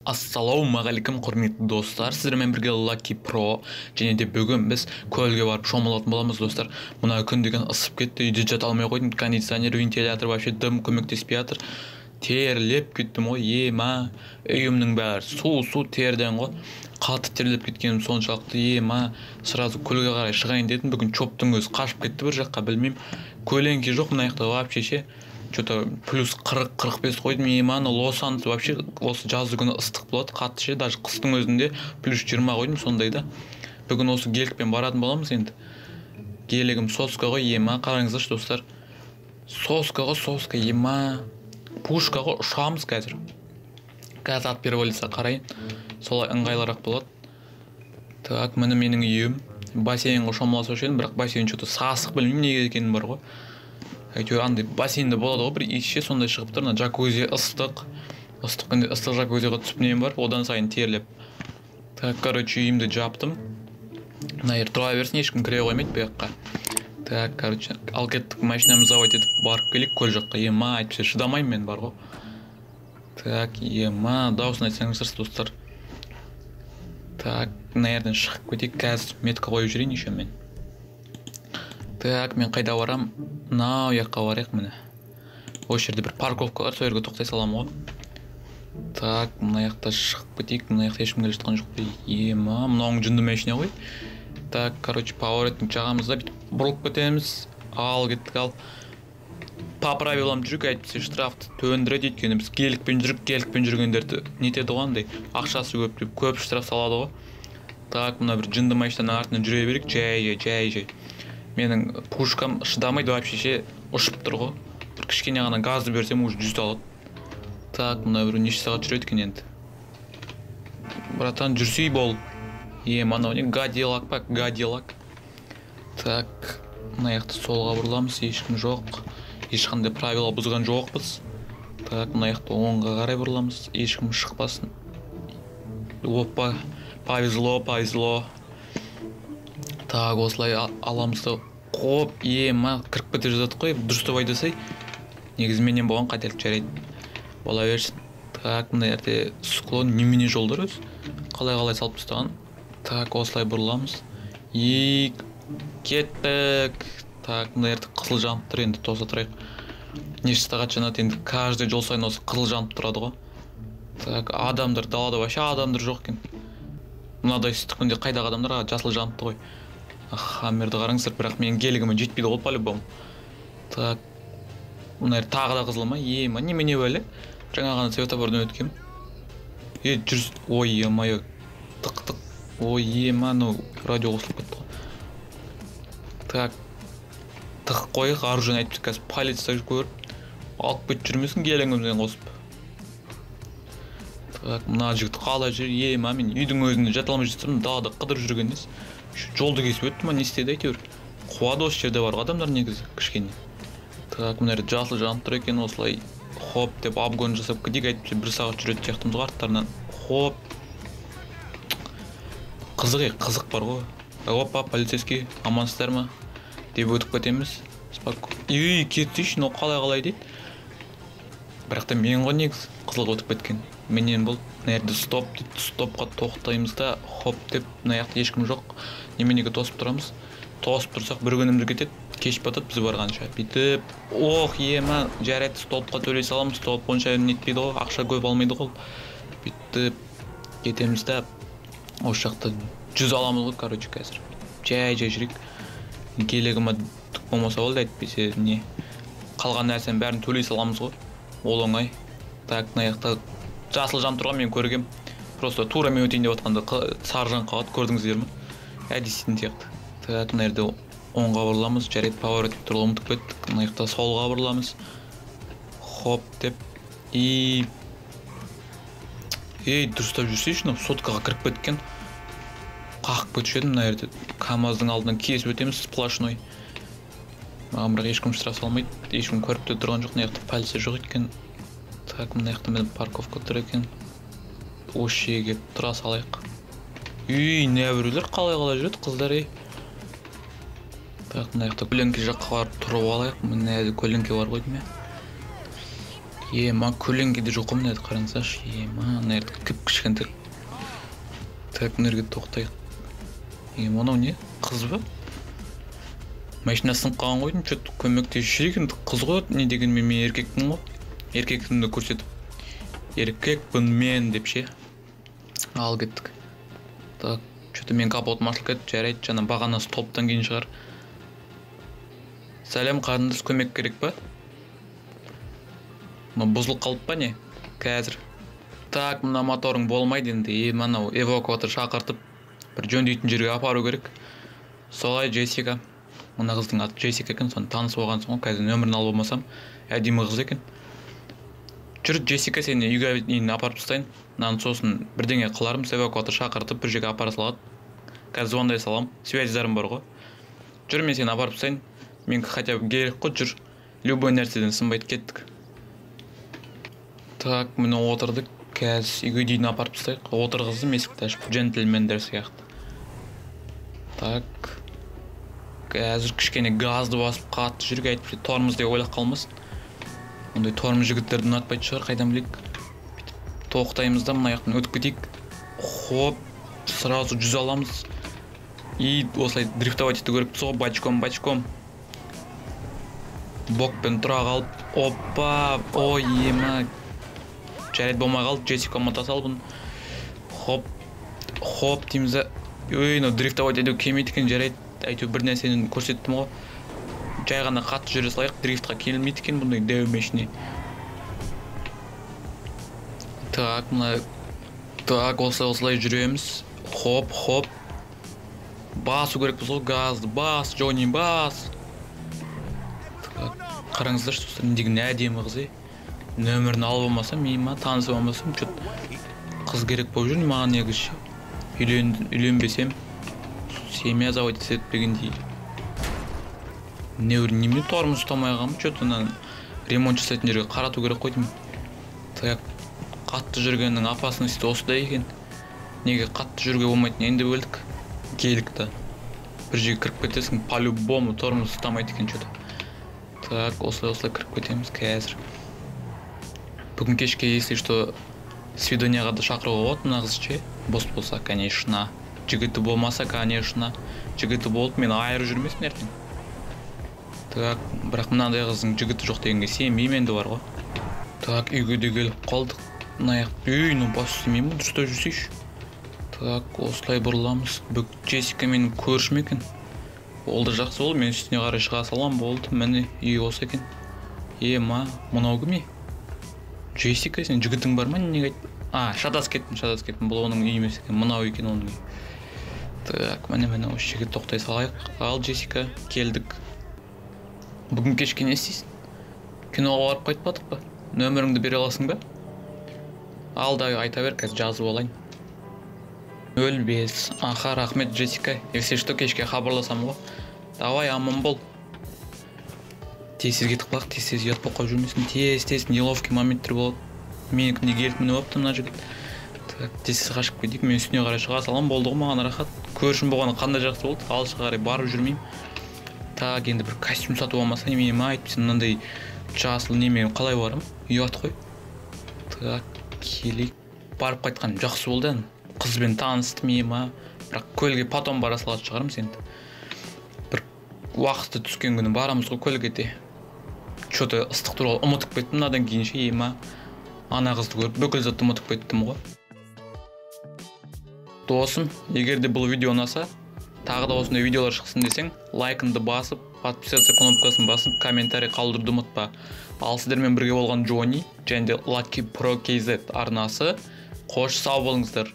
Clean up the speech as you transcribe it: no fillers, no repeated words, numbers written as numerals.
Ассалаумағалейкум құрметті достар, сіздермен бірге Lucky Pro және де бүгін біз көлге барып шомылатын боламыз достар. Мына күн деген ысып кетті, үйде жата алмай қойдым, кондиционер, вентилятор вообще дым көмектеспей жатыр. Терлеп кеттім ғой, ема, үйімнің бәрі су терден ғой. Қатты терлеп кеткенім соншалықты, ема, сразу көлге қарай шығайын дедім. Бүгін чоптың өзі қашып кетті бір жаққа, білмеймін. Көлеңке жоқ мына жақта вообще что-то плюс 40-45 қойдым, ема, Лос-Анджелес вообще осы жазы күні ыстық болады, қатты ше, даже қыстың өзінде плюс 20 қойдым сондайда. Бүгін осы гелікпен баратын боламыз енді. Гелігім соска ғой, ема, қараңыздаршы достар. Соска, ема, пушкаға ұшамыз қазір. Қазір от первого лица қарайын, солай ыңғайлырақ болады. Так, міне менің үйім. Бассейнге шомыласу үшін, бірақ бассейн что-то сасық, білмеймін неге екенін бар ғой. Әйтеуір андай бассейнде болады ғой, бір иісше сондай шығып тұр. Джакузи ыстық джакузиға түсіп нем бар, одан сайын терлеп. Так, короче, үйімді жаптым. Мына жер тұра берсін, ешкім кіре қоймайды бұл жаққа. Так, короче, ал кеттік, машинамызды завод етіп барып келейік көл жаққа. Ема, әйтпесе шыдамаймын мен бар ғой. Так, ема, дауысын айтсаңыздар достар. Так, мына жерден шығып кетейік, қазір метка қойып жүрейін еще мен. Так, мен қайда барам? Мынау жаққа барайық міне. Осы жерде бір парковка бар, сол жерге тоқтай саламын ғой. Так, мына жақта шығып кетейік, мына жақта ешкім келе жатқан жоқ. Ема, мынауың жынды машина ғой. Так, короче, поворотник жағамызда бүйтіп бұрылып кетеміз. Ал кеттік, ал. По правилам жүрік, әйтпесе штрафты төндіреді, өйткені біз гелікпен жүргендерді нетеді ғой, андай ақшасы көп штраф салады ғой. Так, мына бір жынды машинаның артынан жүре берейік, жай. Менің пушкам шыдамайды вообще, ұшып тұр ғой. Бір кішкене ғана газды берсем уже 100 алады. Так, мына бір неше сағат жүреді екен енді. Братан, жүрсей бол. Мынау не гадилак па, гадилак. Так, мына жақты солға бұрыламыз, ешкім жоқ. Ешқандай правила бұзған жоқпыз. Так, мына жақты оңға қарай бұрыламыз, ешкім шықпасын. Опа, повезло. Так, осылай аламызды қоп, ема, кіріп кете жазады қой, дұрыстап айтасай. Негізі менен болған қателік жарайды. Бола берсін. Так, мына жерде склон немене жолдар өз. Қалай салып тастаған. Так, осылай бұрыламыз. Кеттік. Так, мына жерде қызыл жанып тұр, енді тоса тұрайық. Неше сағат жанады, енді каждый жол сайын осы қызыл жанып тұрады ғой. Так, адамдар далада вообще адамдар жоқ екен. Мынадай ыстық күнде қайдағы адамдар жасыл жаныпты ғой. Хаммерді қараңыздар, бірақ менің гелігіме жетпейді ғой по-любому. Так, мына жер тағы да қызыл ма? Ема, немене бәле? Жаңа ғана светофордан өткем. Жүрс, ой, ема, тық. Ой, ема, радио қосылып кетті ғой. Так, тық қойық, аружан айтып қазір полиция көріп, алып кет жүрмесін гелігімізден қосып. Так, мына жігіт қалай жүр, ема, мен үйдің өзінде жата алмай жатсам, далада қыдырып жүргеннес. Жолды кесіп өтті ма, не істеді әйтеуір. Қуады осы жерде бар адамдар негізі кішкене. Так, мына жерде жасыл жанып тұр екен, осылай хоп деп обгон жасап кетейік, әйтпесе 1 сағат жүретін сияқтымыз ғой арттарынан. Хоп. Қызық бар ғой. Опа, полицейский, амансыздар ма? Деп өтіп кетеміз. Кетсейші, но қалай дейді. Бірақ та мен ғой негіз қызылға өтіп кеткен. Менен бұл нәрді стоп дейді, стопқа тоқтаймыз да, хоп деп, мына жақта ешкім жоқ. Неменеге тосып тұрамыз. Тосып тұрсақ бір күніміз кетеді, кеш батады біз барғанша. Бүйтіп, ема, жарайды, стопқа төлей саламыз, стоп онша нетпейді ғой, ақша көп алмайды ғой. Бүйтіп кетеміз да, осы жақта 100 аламыз ғой, короче, қазір. Жай жүрек. Гелігіме түк болмаса болды, әйтпесе не. Қалған нәрсен бәрін төлей саламыз ғой. Ол оңай. Так, мына жақта жасыл жан тұрған мен көргем. Просто тура мен өтейін деп отқанда сары жан қалады, көрдіңіздер ме? Действительно сияқты. Так, мына жерде оңға бұрыламыз, жарайды, поворотник туралы ұмытып кеттік. Мына жақта солға бұрыламыз. Хоп деп. Дұрыстап жүрсейші, соткаға кіріп кеткен. Қақып кетшедім, мына жерде КамАЗдың алдынан кесіп өтеміз, сплошной. Маған бірақ ешкім штраф салмайды, ешкім көріп те тұрған жоқ, мына жақта полиция жоқ екен. Так, мына жақта мен парковка тұр екен. Осы жерге тұра салайық. Нәбіреулер қалай жүреді қыздар, Так, мына жақта көлеңке жаққа барып тұрып алайық. Міне көлеңке бар ғой дейме. Ема көлеңкеде жоқ қой, мына қараңыздаршы. Ема мына жерде кішкентай. Так, мына жерге тоқтайық. Мынау не? Қыз ба? Машинасын қалған қойдым, что-то көмектесіп жүрген қыз ғой, не дегенмен мен еркекпін ғой. Еркектігімді көрсетіп, еркекпін мен деп ше. Ал кеттік. Так, что-то мен капотым ашылып кетті, жарайды, жаңа бағанасы топтан кейін шығар. Сәлем, қарындас, көмек керек па? Бұзылып қалып па не? Қазір. Так, мына моторың болмайды енді. Мынау эвакуатор шақыртып, бір жөндейтін жерге апару керек. Солай, Джессика. Мына қыздың аты Джессика екен, соны таныс болғансың ғой. Қазір нөмірін алып болмасам, әдемі қыз екен. Жүр, Джессика, сені үйге апарып тастайын. Мынаны сосын бірдеңе қылармыз, эвакуатор шақыртып бір жерге апара салады. Қазір звондай салам, связьдарым бар ғой. Жүр, мен сені апарып тастайын. Мен хотя бы керек қой, жүр. Любой нәрседен сынбайды, кеттік. Так, міне отырдық. Қазір үйге дейін апарып тастайық. Отырғызды есікті ашып, джентльмендер сияқты. Так. Қазір кішкене газды басып қатты жүріп, әйтпесе тормоз деп ойлап қалмасын. Ондай тормоз жігіттерді ұнатпайды шығар, қайдан білейік. Тоқтаймыз да, мына жақтан өтіп кетейік. Хоп, сразу 100 аламыз. И осылай дрифтовать етті көріп тұсыз ғой, бачком. Бокпен тұра қалып, опа, ой, ема. Жарайды болмай қалды, Джессика ұмыта салбын. Хоп, дейміз да. Ой, дрифтовать ету келмейді екен, жарайды. Әйтеу бір нәрсені көрсеттім ғой. Жай ғана қатты жүре салайық, дрифтқа келмейді екен бұндай дәу машина. Так, мына так, осылай жүреміз. Хоп. Басу керекпіз ғой, газды бас, Джонни бас. Қараңыздар, достар, деген әдемі қыз. Нөмірін алып болмасам, ема таныс болмасам, қыз керек болып жүр, маған негізі. Үйленбесем, семья заводить етпегендей. Неме тормоз ұстамай қалмын, что-то ремонт жасайтын жерге қарату керек қойдым. Так, қатты жүргеннің опасности осыда екен. Неге қатты жүрге болмайтын енді бөлдік. Келдік та. Бір жерге кіріп кетесің, по-любому тормоз ұстамайды екен что-то. Так, осылай кіріп кетеміз қазір. Бүгін кешке, если что, свиданияға да шақыруға болады, мына қыз ше. Бос болса, конечно. Жігіті болмаса, конечно. Жігіті болып, мен айыры жүрмесін ертең. Так, бірақ мынандай қыздың жігіті жоқ дегенге сенбеймін енді бар ғой. Так, үйге де келіп қалдық. Мынаяқ бас істемеймін, дұрыстап жүрсейші. Так, осылай бұрыламыз. Бүк Джессика менің көршім екен. Олды жақсы болды, мен үстіне қарай шыға салам болды. Міне үй осы екен. Ема, мынау кім? Джессика, сен жігітің бар ма? Неге айт? Шатас кеттім. Бұл оның үй емес екен. Мынау екен оның үй. Так, міне осы жігіт тоқтай салайық. Ал, Джессика, келдік. Бүгін кешке не істейсің? Киноға барып қайтпадық па? Нөміріңді бере аласың ба? Ал да айта бер, қазір жазып алайын. 05. Аха, рахмет, Джессика. Если что, кешке хабарласам ғой. Давай, аман бол. Тез кетіп қалақ, тез ұят болып қалып жүрмесін. Тез неловкий моменттер болады. Менікінде келіп міне өпті мына жігіт. Тез қашып кетейік, мен үстіне қарай шыға салам, болды ғой, маған рахат. Көршім болғаны қандай жақсы болды, алысқа қарай барып жүрмеймін. Так, енді бір костюм сатып алмаса, немене айтпесін, мынандай жасыл немен қалай барым? Ұят қой. Так, келейік. Барып қайтқаным жақсы болды. Қызбен таныстым ема. Бірақ көлге потом бара салатын шығармыз енді. Бір уақыты түскен күні барамыз ғой көлге. Что-то ыстық туралы ұмытып кеттім, мынадан кейін ше ема. Ана қызды көріп, бүкіл затты ұмытып кеттім ғой. Досым, егер де бұл видео ұнаса, тағы да осындай видеолар шықсын десең, лайкыңды басып, подписаться кнопкасын басып, комментарий қалдыруды ұмытпа. Ал сіздермен бірге болған Джонни және де Lucky Pro KZ арнасы. Қош сау болыңыздар.